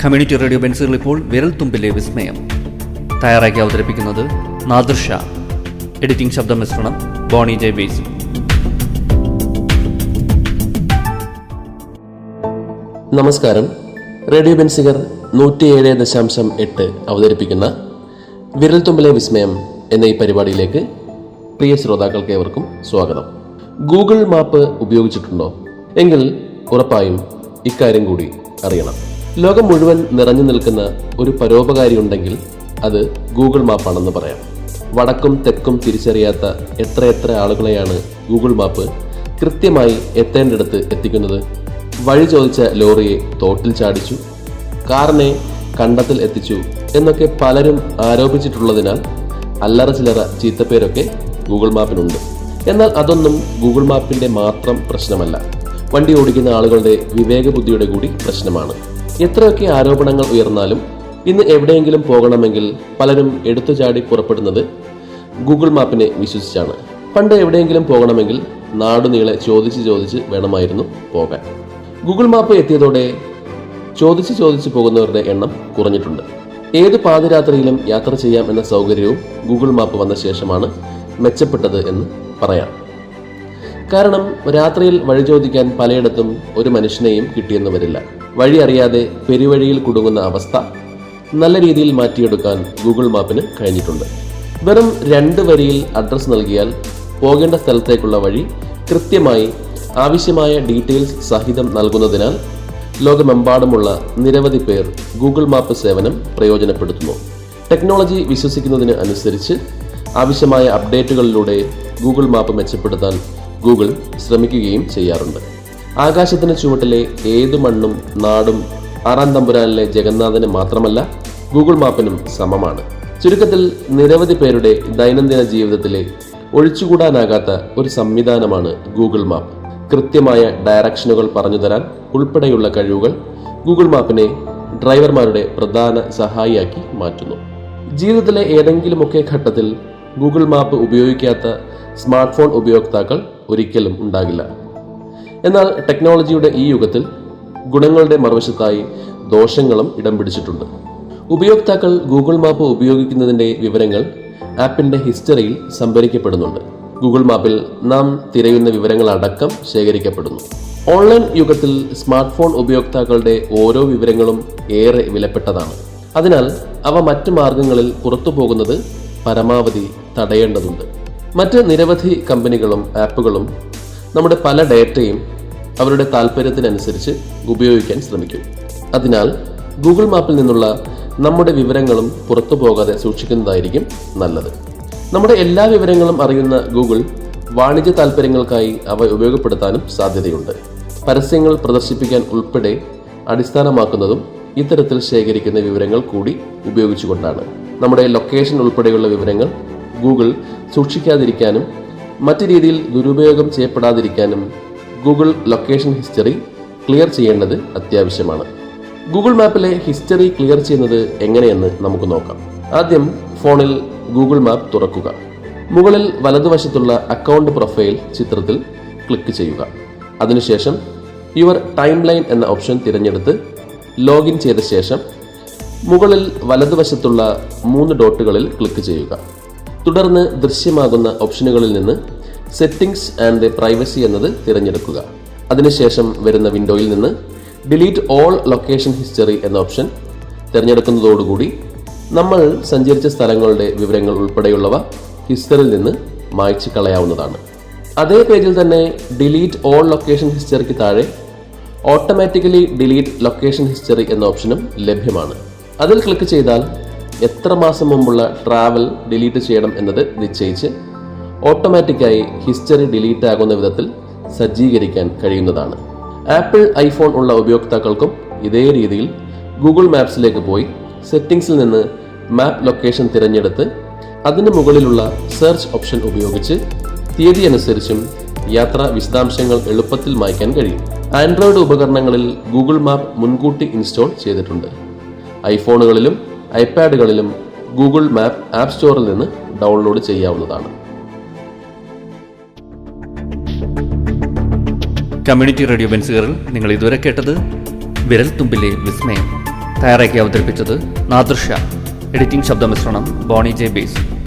Community radio ബെൻസുകൾ ഇപ്പോൾ വിരൽത്തുമ്പിലെ വിസ്മയം. തയ്യാറാക്കി അവതരിപ്പിക്കുന്നത് നാദിർ ഷാ. എഡിറ്റിംഗ് ശബ്ദമിശ്രണം ബോണി ജെ ബേസി. നമസ്കാരം. റേഡിയോ ബെൻസുകൾ 107.8 അവതരിപ്പിക്കുന്ന വിരൽത്തുമ്പിലെ വിസ്മയം എന്ന ഈ പരിപാടിയിലേക്ക് പ്രിയ ശ്രോതാക്കൾക്ക് ഏവർക്കും സ്വാഗതം. ഗൂഗിൾ മാപ്പ് ഉപയോഗിച്ചിട്ടുണ്ടോ? എങ്കിൽ ഉറപ്പായും ഇക്കാര്യം കൂടി അറിയണം. ലോകം മുഴുവൻ നിറഞ്ഞു നിൽക്കുന്ന ഒരു പരോപകാരി ഉണ്ടെങ്കിൽ അത് ഗൂഗിൾ മാപ്പാണെന്ന് പറയാം. വടക്കും തെക്കും തിരിച്ചറിയാത്ത എത്ര ആളുകളെയാണ് ഗൂഗിൾ മാപ്പ് കൃത്യമായി എത്തേണ്ടിടത്ത് എത്തിക്കുന്നത്. വഴി ചോദിച്ച ലോറിയെ തോട്ടിൽ ചാടിച്ചു, കാറിനെ കണ്ടത്തിൽ എത്തിച്ചു എന്നൊക്കെ പലരും ആരോപിച്ചിട്ടുള്ളതിനാൽ അല്ലറ ചില്ലറ ചീത്തപ്പേരൊക്കെ ഗൂഗിൾ മാപ്പിനുണ്ട്. എന്നാൽ അതൊന്നും ഗൂഗിൾ മാപ്പിന്റെ മാത്രം പ്രശ്നമല്ല, വണ്ടി ഓടിക്കുന്ന ആളുകളുടെ വിവേകബുദ്ധിയുടെ കൂടി പ്രശ്നമാണ്. എത്രയൊക്കെ ആരോപണങ്ങൾ ഉയർന്നാലും ഇന്ന് എവിടെയെങ്കിലും പോകണമെങ്കിൽ പലരും എടുത്തുചാടി പുറപ്പെടുന്നത് ഗൂഗിൾ മാപ്പിനെ വിശ്വസിച്ചാണ്. പണ്ട് എവിടെയെങ്കിലും പോകണമെങ്കിൽ നാടുനീളെ ചോദിച്ച് വേണമായിരുന്നു പോകാൻ. ഗൂഗിൾ മാപ്പ് എത്തിയതോടെ ചോദിച്ച് പോകുന്നവരുടെ എണ്ണം കുറഞ്ഞിട്ടുണ്ട്. ഏത് പാതിരാത്രിയിലും യാത്ര ചെയ്യാം എന്ന സൗകര്യവും ഗൂഗിൾ മാപ്പ് വന്ന ശേഷമാണ് മെച്ചപ്പെട്ടത് എന്ന് പറയാം. കാരണം രാത്രിയിൽ വഴി ചോദിക്കാൻ പലയിടത്തും ഒരു മനുഷ്യനെയും കിട്ടിയെന്ന് വരില്ല. വഴി അറിയാതെ പെരുവഴിയിൽ കുടുങ്ങുന്ന അവസ്ഥ നല്ല രീതിയിൽ മാറ്റിയെടുക്കാൻ ഗൂഗിൾ മാപ്പിന് കഴിഞ്ഞിട്ടുണ്ട്. വെറും 2 വരിയിൽ അഡ്രസ്സ് നൽകിയാൽ പോകേണ്ട സ്ഥലത്തേക്കുള്ള വഴി കൃത്യമായി ആവശ്യമായ ഡീറ്റെയിൽസ് സഹിതം നൽകുന്നതിനാൽ ലോകമെമ്പാടുമുള്ള നിരവധി പേർ ഗൂഗിൾ മാപ്പ് സേവനം പ്രയോജനപ്പെടുത്തുന്നു. ടെക്നോളജി വിശ്വസിക്കുന്നതിന് അനുസരിച്ച് ആവശ്യമായ അപ്ഡേറ്റുകളിലൂടെ ഗൂഗിൾ മാപ്പ് മെച്ചപ്പെടുത്താൻ ഗൂഗിൾ ശ്രമിക്കുകയും ചെയ്യാറുണ്ട്. ആകാശത്തിന് ചുവട്ടിലെ ഏതു മണ്ണും നാടും 6-ാം തമ്പുരാനിലെ ജഗന്നാഥന് മാത്രമല്ല, ഗൂഗിൾ മാപ്പിനും സമമാണ്. ചുരുക്കത്തിൽ നിരവധി പേരുടെ ദൈനംദിന ജീവിതത്തിലെ ഒഴിച്ചുകൂടാനാകാത്ത ഒരു സംവിധാനമാണ് ഗൂഗിൾ മാപ്പ്. കൃത്യമായ ഡയറക്ഷനുകൾ പറഞ്ഞു തരാൻ ഉൾപ്പെടെയുള്ള കഴിവുകൾ ഗൂഗിൾ മാപ്പിനെ ഡ്രൈവർമാരുടെ പ്രധാന സഹായിയാക്കി മാറ്റുന്നു. ജീവിതത്തിലെ ഏതെങ്കിലുമൊക്കെ ഘട്ടത്തിൽ ഗൂഗിൾ മാപ്പ് ഉപയോഗിക്കാത്ത സ്മാർട്ട് ഫോൺ ഉപയോക്താക്കൾ ഒരിക്കലും ഉണ്ടാകില്ല. എന്നാൽ ടെക്നോളജിയുടെ ഈ യുഗത്തിൽ ഗുണങ്ങളുടെ മറുവശത്തായി ദോഷങ്ങളും ഇടം പിടിച്ചിട്ടുണ്ട്. ഉപയോക്താക്കൾ ഗൂഗിൾ മാപ്പ് ഉപയോഗിക്കുന്നതിൻ്റെ വിവരങ്ങൾ ആപ്പിൻ്റെ ഹിസ്റ്ററിയിൽ സംഭരിക്കപ്പെടുന്നുണ്ട്. ഗൂഗിൾ മാപ്പിൽ നാം തിരയുന്ന വിവരങ്ങളടക്കം ശേഖരിക്കപ്പെടുന്നു. ഓൺലൈൻ യുഗത്തിൽ സ്മാർട്ട് ഫോൺ ഉപയോക്താക്കളുടെ ഓരോ വിവരങ്ങളും ഏറെ വിലപ്പെട്ടതാണ്. അതിനാൽ അവ മറ്റു മാർഗങ്ങളിൽ പുറത്തു പോകുന്നത് പരമാവധി തടയേണ്ടതുണ്ട്. മറ്റ് നിരവധി കമ്പനികളും ആപ്പുകളും നമ്മുടെ പല ഡേറ്റയും അവരുടെ താല്പര്യത്തിനനുസരിച്ച് ഉപയോഗിക്കാൻ ശ്രമിക്കും. അതിനാൽ ഗൂഗിൾ മാപ്പിൽ നിന്നുള്ള നമ്മുടെ വിവരങ്ങളും പുറത്തു പോകാതെ സൂക്ഷിക്കുന്നതായിരിക്കും നല്ലത്. നമ്മുടെ എല്ലാ വിവരങ്ങളും അറിയുന്ന ഗൂഗിൾ വാണിജ്യ താല്പര്യങ്ങൾക്കായി അവ ഉപയോഗപ്പെടുത്താനും സാധ്യതയുണ്ട്. പരസ്യങ്ങൾ പ്രദർശിപ്പിക്കാൻ ഉൾപ്പെടെ അടിസ്ഥാനമാക്കുന്നതും ഇത്തരത്തിൽ ശേഖരിക്കുന്ന വിവരങ്ങൾ കൂടി ഉപയോഗിച്ചുകൊണ്ടാണ്. നമ്മുടെ ലൊക്കേഷൻ ഉൾപ്പെടെയുള്ള വിവരങ്ങൾ ഗൂഗിൾ സൂക്ഷിക്കാതിരിക്കാനും മറ്റു രീതിയിൽ ദുരുപയോഗം ചെയ്യപ്പെടാതിരിക്കാനും ഗൂഗിൾ ലൊക്കേഷൻ ഹിസ്റ്ററി ക്ലിയർ ചെയ്യേണ്ടത് അത്യാവശ്യമാണ്. ഗൂഗിൾ മാപ്പിലെ ഹിസ്റ്ററി ക്ലിയർ ചെയ്യുന്നത് എങ്ങനെയെന്ന് നമുക്ക് നോക്കാം. ആദ്യം ഫോണിൽ ഗൂഗിൾ മാപ്പ് തുറക്കുക. മുകളിൽ വലതുവശത്തുള്ള അക്കൗണ്ട് പ്രൊഫൈൽ ചിത്രത്തിൽ ക്ലിക്ക് ചെയ്യുക. അതിനുശേഷം യുവർ ടൈം ലൈൻ എന്ന ഓപ്ഷൻ തിരഞ്ഞെടുത്ത് ലോഗിൻ ചെയ്ത ശേഷം മുകളിൽ വലതുവശത്തുള്ള 3 ഡോട്ടുകളിൽ ക്ലിക്ക് ചെയ്യുക. തുടർന്ന് ദൃശ്യമാകുന്ന ഓപ്ഷനുകളിൽ നിന്ന് സെറ്റിംഗ്സ് ആൻഡ് പ്രൈവസി എന്നത് തിരഞ്ഞെടുക്കുക. അതിനുശേഷം വരുന്ന വിൻഡോയിൽ നിന്ന് ഡിലീറ്റ് ഓൾ ലൊക്കേഷൻ ഹിസ്റ്ററി എന്ന ഓപ്ഷൻ തിരഞ്ഞെടുക്കുന്നതോടുകൂടി നമ്മൾ സഞ്ചരിച്ച സ്ഥലങ്ങളുടെ വിവരങ്ങൾ ഉൾപ്പെടെയുള്ളവ ഹിസ്റ്ററിയിൽ നിന്ന് മായ്ച്ചു കളയാവുന്നതാണ്. അതേ പേജിൽ തന്നെ ഡിലീറ്റ് ഓൾ ലൊക്കേഷൻ ഹിസ്റ്ററിക്ക് താഴെ ഓട്ടോമാറ്റിക്കലി ഡിലീറ്റ് ലൊക്കേഷൻ ഹിസ്റ്ററി എന്ന ഓപ്ഷനും ലഭ്യമാണ്. അതിൽ ക്ലിക്ക് ചെയ്താൽ എത്ര മാസം മുമ്പുള്ള ട്രാവൽ ഡിലീറ്റ് ചെയ്യണം എന്നത് നിശ്ചയിച്ച് ഓട്ടോമാറ്റിക്കായി ഹിസ്റ്ററി ഡിലീറ്റ് ആകുന്ന വിധത്തിൽ സജ്ജീകരിക്കാൻ കഴിയുന്നതാണ്. ആപ്പിൾ ഐഫോൺ ഉള്ള ഉപയോക്താക്കൾക്കും ഇതേ രീതിയിൽ ഗൂഗിൾ മാപ്സിലേക്ക് പോയി സെറ്റിംഗ്സിൽ നിന്ന് മാപ്പ് ലൊക്കേഷൻ തിരഞ്ഞെടുത്ത് അതിന് മുകളിലുള്ള സെർച്ച് ഓപ്ഷൻ ഉപയോഗിച്ച് തീയതി അനുസരിച്ചും യാത്രാ വിശദാംശങ്ങൾ എളുപ്പത്തിൽ മായ്ക്കാൻ കഴിയും. ആൻഡ്രോയിഡ് ഉപകരണങ്ങളിൽ ഗൂഗിൾ മാപ്പ് മുൻകൂട്ടി ഇൻസ്റ്റാൾ ചെയ്തിട്ടുണ്ട്. ഐഫോണുകളിലും ഐപാഡുകളിലും ഗൂഗിൾ മാപ്പ് ആപ്പ് സ്റ്റോറിൽ നിന്ന് ഡൗൺലോഡ് ചെയ്യാവുന്നതാണ്. കമ്മ്യൂണിറ്റി റേഡിയോ ബെൻസുകളിൽ നിങ്ങൾ ഇതുവരെ കേട്ടത് വിരൽത്തുമ്പിലെ വിസ്മയം. തയ്യാറാക്കി അവതരിപ്പിച്ചത് നാദിർ ഷാ. എഡിറ്റിംഗ് ശബ്ദമിശ്രണം ബോണി ജെ ബേസ്.